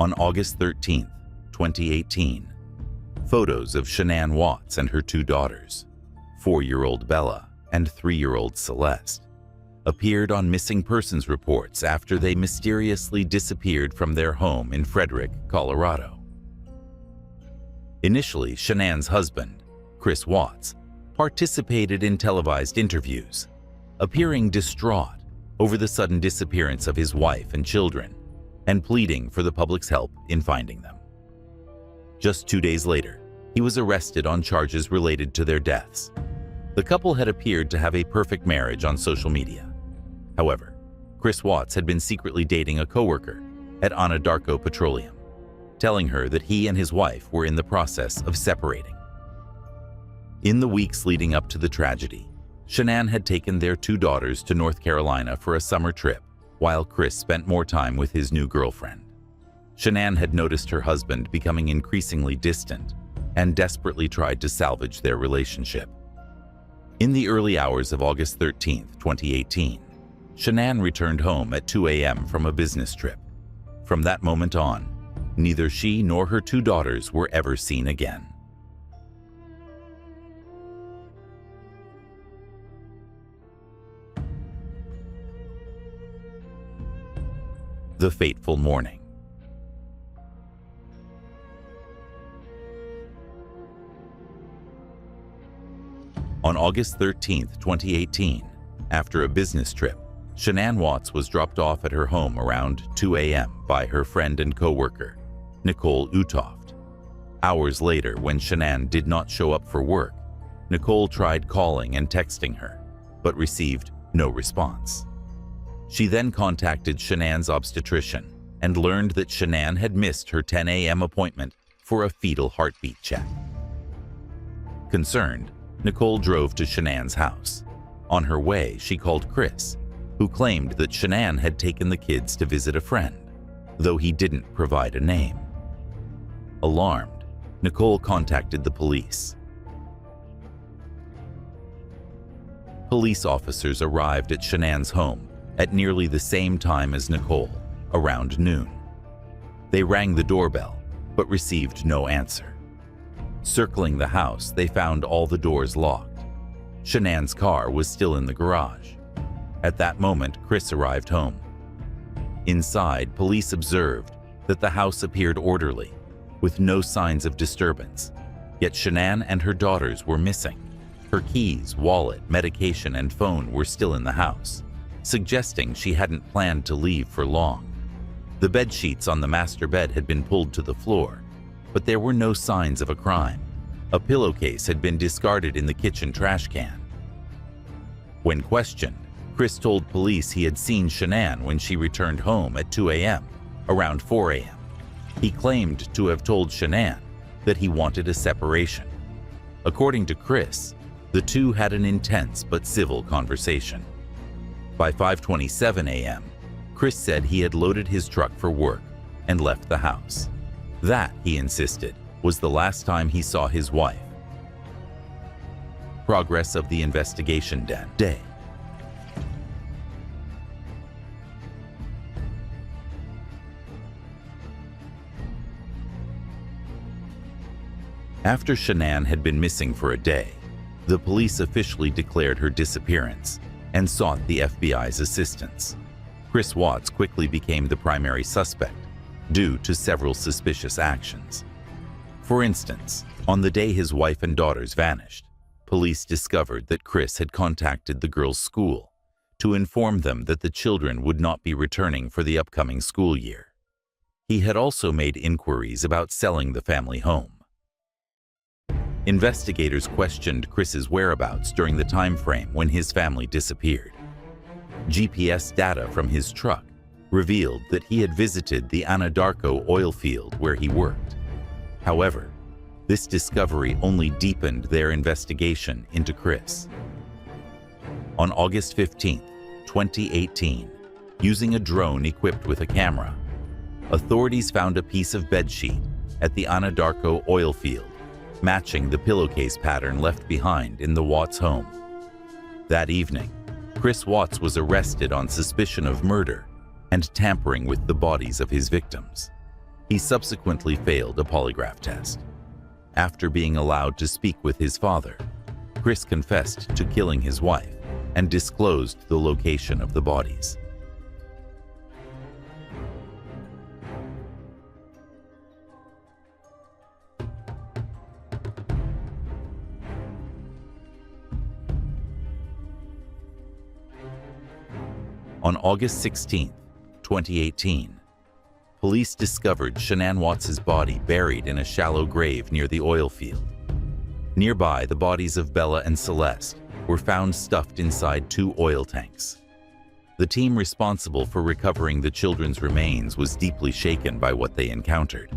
On August 13, 2018, photos of Shanann Watts and her two daughters, 4-year-old Bella and 3-year-old Celeste, appeared on missing persons reports after they mysteriously disappeared from their home in Frederick, Colorado. Initially, Shanann's husband, Chris Watts, participated in televised interviews, appearing distraught over the sudden disappearance of his wife and children and pleading for the public's help in finding them. Just 2 days later, he was arrested on charges related to their deaths. The couple had appeared to have a perfect marriage on social media. However, Chris Watts had been secretly dating a coworker at Anadarko Petroleum, telling her that he and his wife were in the process of separating. In the weeks leading up to the tragedy, Shanann had taken their two daughters to North Carolina for a summer trip, while Chris spent more time with his new girlfriend. Shanann had noticed her husband becoming increasingly distant and desperately tried to salvage their relationship. In the early hours of August 13, 2018, Shanann returned home at 2 a.m. from a business trip. From that moment on, neither she nor her two daughters were ever seen again. The fateful morning. On August 13, 2018, after a business trip, Shanann Watts was dropped off at her home around 2 a.m. by her friend and co-worker, Nicole Utoft. Hours later, when Shanann did not show up for work, Nicole tried calling and texting her, but received no response. She then contacted Shanann's obstetrician and learned that Shanann had missed her 10 a.m. appointment for a fetal heartbeat check. Concerned, Nicole drove to Shanann's house. On her way, she called Chris, who claimed that Shanann had taken the kids to visit a friend, though he didn't provide a name. Alarmed, Nicole contacted the police. Police officers arrived at Shanann's home at nearly the same time as Nicole, around noon. They rang the doorbell, but received no answer. Circling the house, they found all the doors locked. Shanann's car was still in the garage. At that moment, Chris arrived home. Inside, police observed that the house appeared orderly, with no signs of disturbance, yet Shanann and her daughters were missing. Her keys, wallet, medication, and phone were still in the house, suggesting she hadn't planned to leave for long. The bed sheets on the master bed had been pulled to the floor, but there were no signs of a crime. A pillowcase had been discarded in the kitchen trash can. When questioned, Chris told police he had seen Shanann when she returned home at 2 a.m., around 4 a.m. He claimed to have told Shanann that he wanted a separation. According to Chris, the two had an intense but civil conversation. By 5:27 a.m., Chris said he had loaded his truck for work and left the house. That, he insisted, was the last time he saw his wife. Progress of the investigation day. After Shanann had been missing for a day, the police officially declared her disappearance and sought the FBI's assistance. Chris Watts quickly became the primary suspect due to several suspicious actions. For instance, on the day his wife and daughters vanished, police discovered that Chris had contacted the girls' school to inform them that the children would not be returning for the upcoming school year. He had also made inquiries about selling the family home. Investigators questioned Chris's whereabouts during the time frame when his family disappeared. GPS data from his truck revealed that he had visited the Anadarko oil field where he worked. However, this discovery only deepened their investigation into Chris. On August 15, 2018, using a drone equipped with a camera, authorities found a piece of bedsheet at the Anadarko oil field, matching the pillowcase pattern left behind in the Watts home. That evening, Chris Watts was arrested on suspicion of murder and tampering with the bodies of his victims. He subsequently failed a polygraph test. After being allowed to speak with his father, Chris confessed to killing his wife and disclosed the location of the bodies. On August 16, 2018, police discovered Shanann Watts' body buried in a shallow grave near the oil field. Nearby, the bodies of Bella and Celeste were found stuffed inside 2 oil tanks. The team responsible for recovering the children's remains was deeply shaken by what they encountered.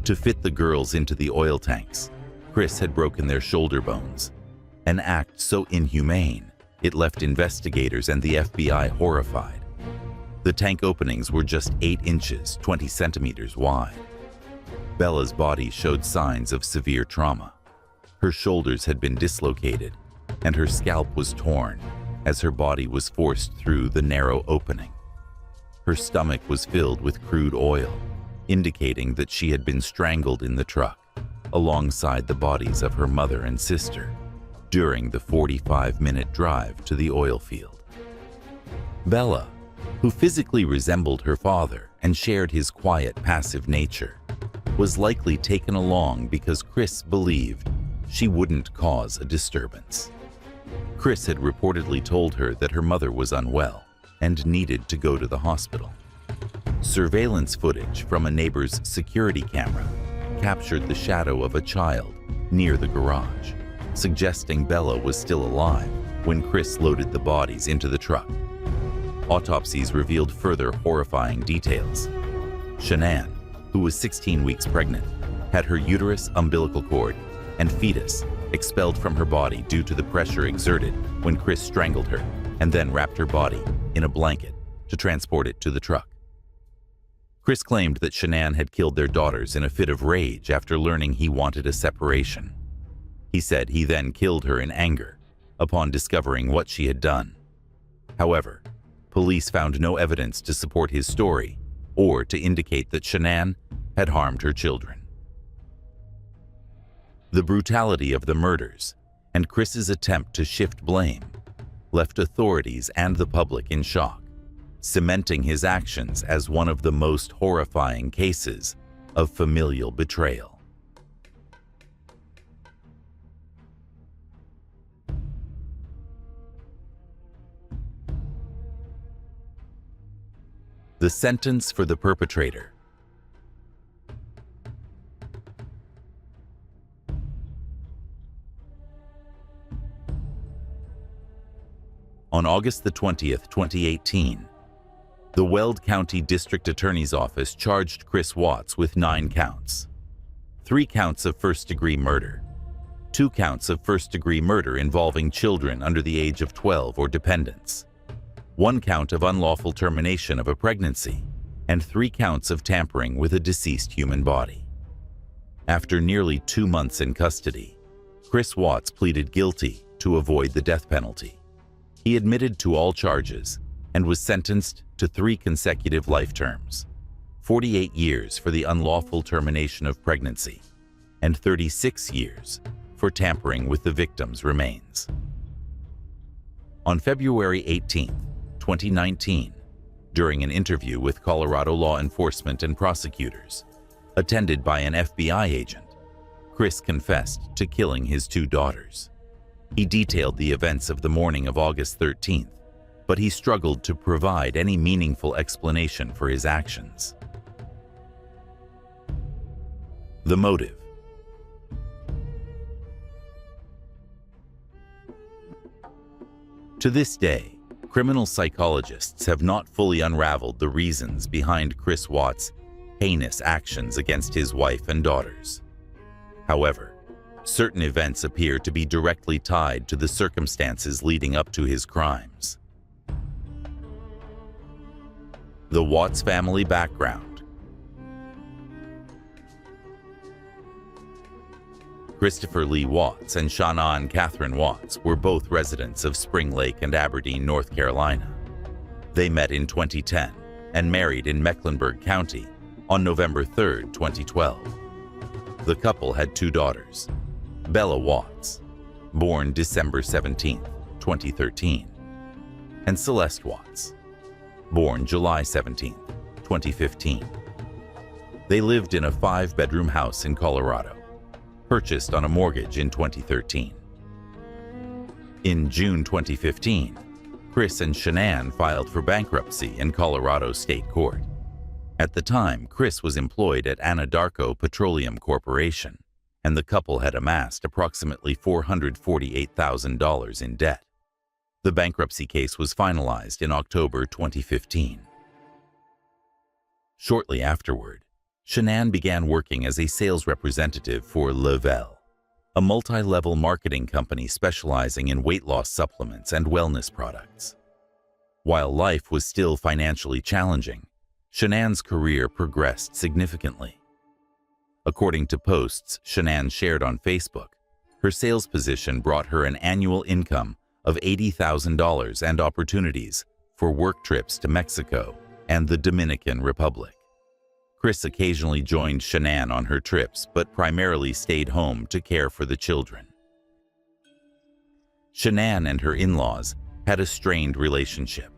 To fit the girls into the oil tanks, Chris had broken their shoulder bones, an act so inhumane it left investigators and the FBI horrified. The tank openings were just 8 inches, 20 centimeters wide. Bella's body showed signs of severe trauma. Her shoulders had been dislocated, and her scalp was torn as her body was forced through the narrow opening. Her stomach was filled with crude oil, indicating that she had been strangled in the truck, alongside the bodies of her mother and sister, during the 45-minute drive to the oil field. Bella, who physically resembled her father and shared his quiet, passive nature, was likely taken along because Chris believed she wouldn't cause a disturbance. Chris had reportedly told her that her mother was unwell and needed to go to the hospital. Surveillance footage from a neighbor's security camera captured the shadow of a child near the garage, suggesting Bella was still alive when Chris loaded the bodies into the truck. Autopsies revealed further horrifying details. Shanann, who was 16 weeks pregnant, had her uterus, umbilical cord, and fetus expelled from her body due to the pressure exerted when Chris strangled her and then wrapped her body in a blanket to transport it to the truck. Chris claimed that Shanann had killed their daughters in a fit of rage after learning he wanted a separation. He said he then killed her in anger upon discovering what she had done. However, police found no evidence to support his story or to indicate that Shanann had harmed her children. The brutality of the murders and Chris's attempt to shift blame left authorities and the public in shock, cementing his actions as one of the most horrifying cases of familial betrayal. The sentence for the perpetrator. On August 20th, 2018, the Weld County District Attorney's Office charged Chris Watts with 9 counts. 3 counts of first-degree murder, 2 counts of first-degree murder involving children under the age of 12 or dependents, 1 count of unlawful termination of a pregnancy, and 3 counts of tampering with a deceased human body. After nearly 2 months in custody, Chris Watts pleaded guilty to avoid the death penalty. He admitted to all charges and was sentenced to 3 consecutive life terms, 48 years for the unlawful termination of pregnancy, and 36 years for tampering with the victim's remains. On February 18, 2019, during an interview with Colorado law enforcement and prosecutors, attended by an FBI agent, Chris confessed to killing his 2 daughters. He detailed the events of the morning of August 13th, but he struggled to provide any meaningful explanation for his actions. The motive. To this day, criminal psychologists have not fully unraveled the reasons behind Chris Watts' heinous actions against his wife and daughters. However, certain events appear to be directly tied to the circumstances leading up to his crimes. The Watts family background. Christopher Lee Watts and Shanann Catherine Watts were both residents of Spring Lake and Aberdeen, North Carolina. They met in 2010 and married in Mecklenburg County On November 3, 2012, the couple had two daughters, Bella Watts, born December 17, 2013, and Celeste Watts, born July 17, 2015. They lived in a 5-bedroom house in Colorado, purchased on a mortgage in 2013. In June 2015, Chris and Shanann filed for bankruptcy in Colorado State Court. At the time, Chris was employed at Anadarko Petroleum Corporation, and the couple had amassed approximately $448,000 in debt. The bankruptcy case was finalized in October 2015. Shortly afterward, Shanann began working as a sales representative for Unravel, a multi-level marketing company specializing in weight loss supplements and wellness products. While life was still financially challenging, Shanann's career progressed significantly. According to posts Shanann shared on Facebook, her sales position brought her an annual income of $80,000 and opportunities for work trips to Mexico and the Dominican Republic. Chris occasionally joined Shanann on her trips, but primarily stayed home to care for the children. Shanann and her in-laws had a strained relationship.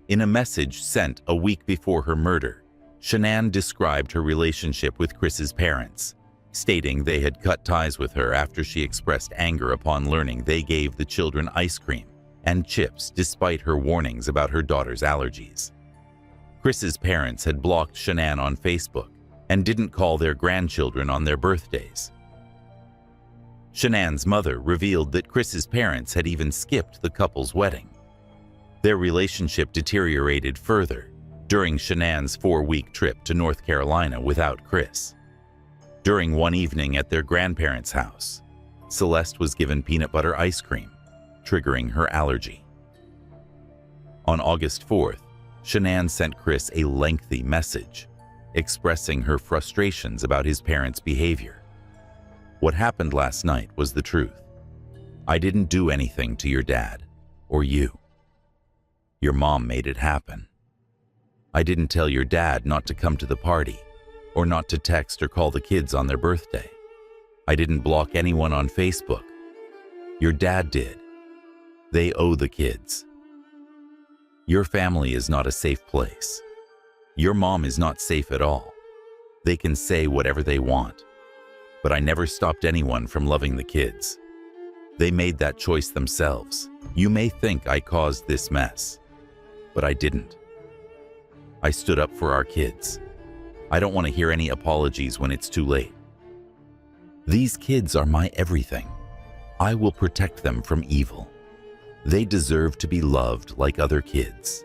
In a message sent a week before her murder, Shanann described her relationship with Chris's parents, stating they had cut ties with her after she expressed anger upon learning they gave the children ice cream and chips despite her warnings about her daughter's allergies. Chris's parents had blocked Shanann on Facebook and didn't call their grandchildren on their birthdays. Shanann's mother revealed that Chris's parents had even skipped the couple's wedding. Their relationship deteriorated further during Shanann's 4-week trip to North Carolina without Chris. During one evening at their grandparents' house, Celeste was given peanut butter ice cream, triggering her allergy. On August 4th, Shanann sent Chris a lengthy message, expressing her frustrations about his parents' behavior. "What happened last night was the truth. I didn't do anything to your dad, or you. Your mom made it happen. I didn't tell your dad not to come to the party, or not to text or call the kids on their birthday. I didn't block anyone on Facebook. Your dad did. They owe the kids. Your family is not a safe place. Your mom is not safe at all. They can say whatever they want. But I never stopped anyone from loving the kids. They made that choice themselves. You may think I caused this mess, but I didn't. I stood up for our kids. I don't want to hear any apologies when it's too late. These kids are my everything. I will protect them from evil. They deserve to be loved like other kids.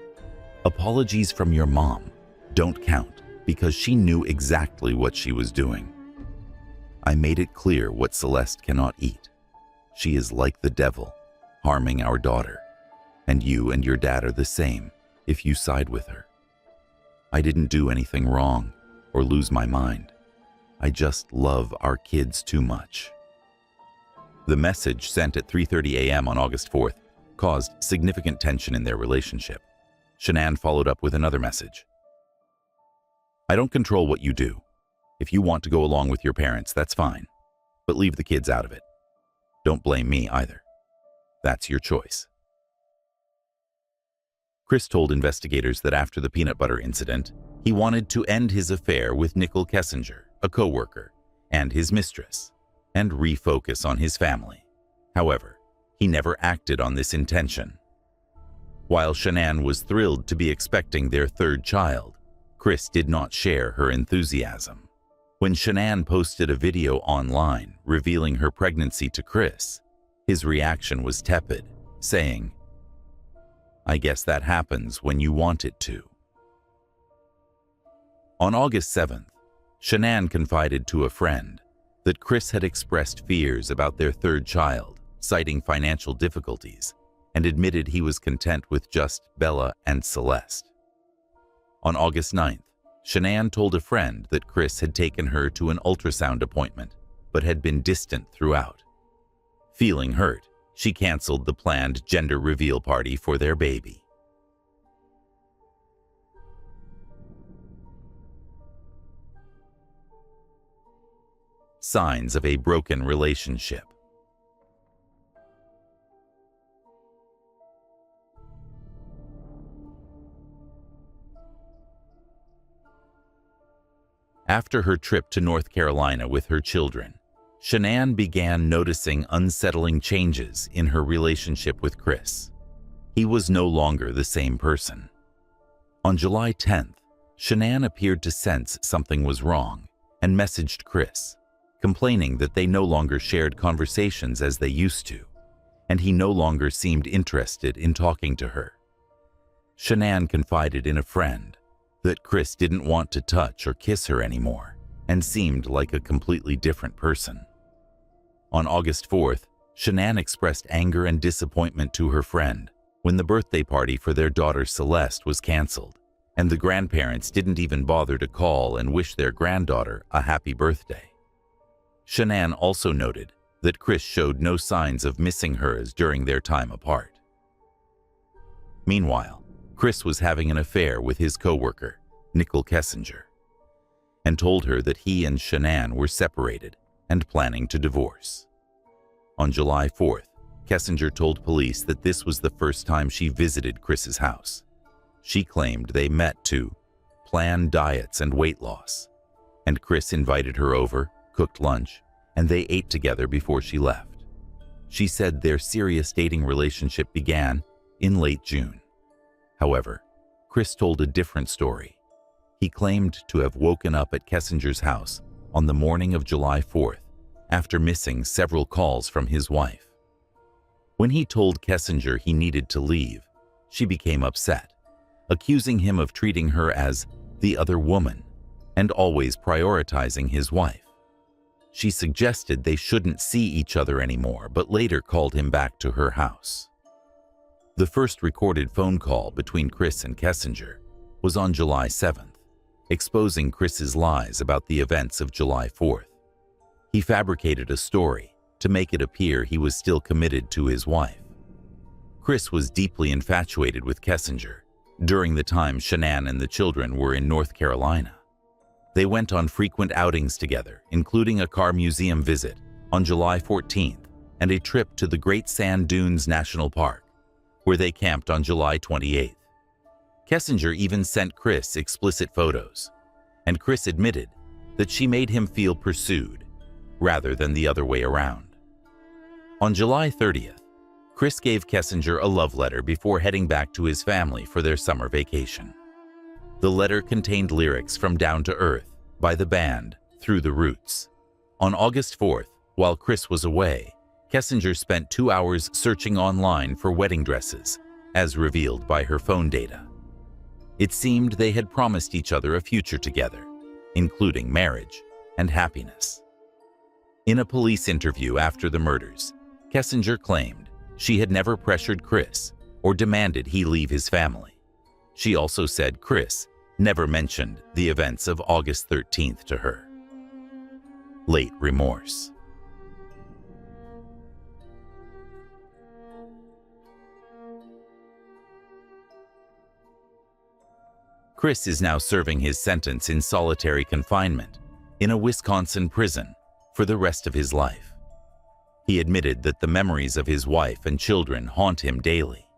Apologies from your mom don't count because she knew exactly what she was doing. I made it clear what Celeste cannot eat. She is like the devil, harming our daughter, and you and your dad are the same if you side with her. I didn't do anything wrong or lose my mind. I just love our kids too much." The message, sent at 3:30 a.m. on August 4th, caused significant tension in their relationship. Shanann followed up with another message. "I don't control what you do. If you want to go along with your parents, that's fine, but leave the kids out of it. Don't blame me either. That's your choice." Chris told investigators that after the peanut butter incident, he wanted to end his affair with Nicole Kessinger, a co-worker, and his mistress, and refocus on his family. However, he never acted on this intention. While Shanann was thrilled to be expecting their third child, Chris did not share her enthusiasm. When Shanann posted a video online revealing her pregnancy to Chris, his reaction was tepid, saying, "I guess that happens when you want it to." On August 7th, Shanann confided to a friend that Chris had expressed fears about their third child, citing financial difficulties, and admitted he was content with just Bella and Celeste. On August 9th, Shanann told a friend that Chris had taken her to an ultrasound appointment, but had been distant throughout. Feeling hurt, she canceled the planned gender reveal party for their baby. signs of a broken relationship. After her trip to North Carolina with her children, Shanann began noticing unsettling changes in her relationship with Chris. He was no longer the same person. On July 10th, Shanann appeared to sense something was wrong and messaged Chris, complaining that they no longer shared conversations as they used to, and he no longer seemed interested in talking to her. Shanann confided in a friend that Chris didn't want to touch or kiss her anymore and seemed like a completely different person. On August 4th, Shanann expressed anger and disappointment to her friend when the birthday party for their daughter Celeste was canceled, and the grandparents didn't even bother to call and wish their granddaughter a happy birthday. Shanann also noted that Chris showed no signs of missing hers during their time apart. Meanwhile, Chris was having an affair with his co-worker, Nicole Kessinger, and told her that he and Shanann were separated and planning to divorce. On July 4th, Kessinger told police that this was the first time she visited Chris's house. She claimed they met to plan diets and weight loss, and Chris invited her over, cooked lunch, and they ate together before she left. She said their serious dating relationship began in late June. However, Chris told a different story. He claimed to have woken up at Kessinger's house on the morning of July 4th after missing several calls from his wife. When he told Kessinger he needed to leave, she became upset, accusing him of treating her as the other woman and always prioritizing his wife. She suggested they shouldn't see each other anymore, but later called him back to her house. The first recorded phone call between Chris and Kessinger was on July 7th, exposing Chris's lies about the events of July 4th. He fabricated a story to make it appear he was still committed to his wife. Chris was deeply infatuated with Kessinger during the time Shanann and the children were in North Carolina. They went on frequent outings together, including a car museum visit on July 14th and a trip to the Great Sand Dunes National Park, where they camped on July 28th. Kessinger even sent Chris explicit photos, and Chris admitted that she made him feel pursued rather than the other way around. On July 30th, Chris gave Kessinger a love letter before heading back to his family for their summer vacation. The letter contained lyrics from Down to Earth by the band Through the Roots. On August 4th, while Chris was away, Kessinger spent 2 hours searching online for wedding dresses, as revealed by her phone data. It seemed they had promised each other a future together, including marriage and happiness. In a police interview after the murders, Kessinger claimed she had never pressured Chris or demanded he leave his family. She also said Chris never mentioned the events of August 13th to her. Late remorse. Chris is now serving his sentence in solitary confinement in a Wisconsin prison for the rest of his life. He admitted that the memories of his wife and children haunt him daily.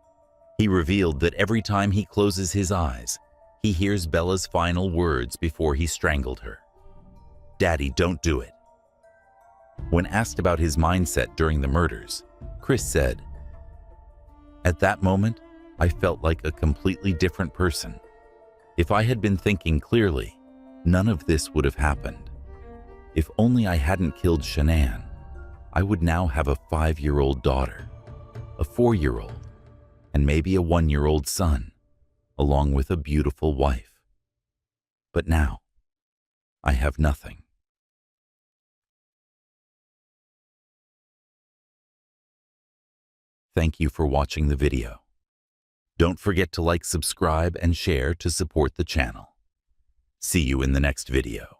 He revealed that every time he closes his eyes, he hears Bella's final words before he strangled her. "Daddy, don't do it." When asked about his mindset during the murders, Chris said, "At that moment, I felt like a completely different person. If I had been thinking clearly, none of this would have happened. If only I hadn't killed Shanann, I would now have a 5-year-old daughter, a 4-year-old, and maybe a 1-year-old son, along with a beautiful wife. But now, I have nothing." Thank you for watching the video. Don't forget to like, subscribe, and share to support the channel. See you in the next video.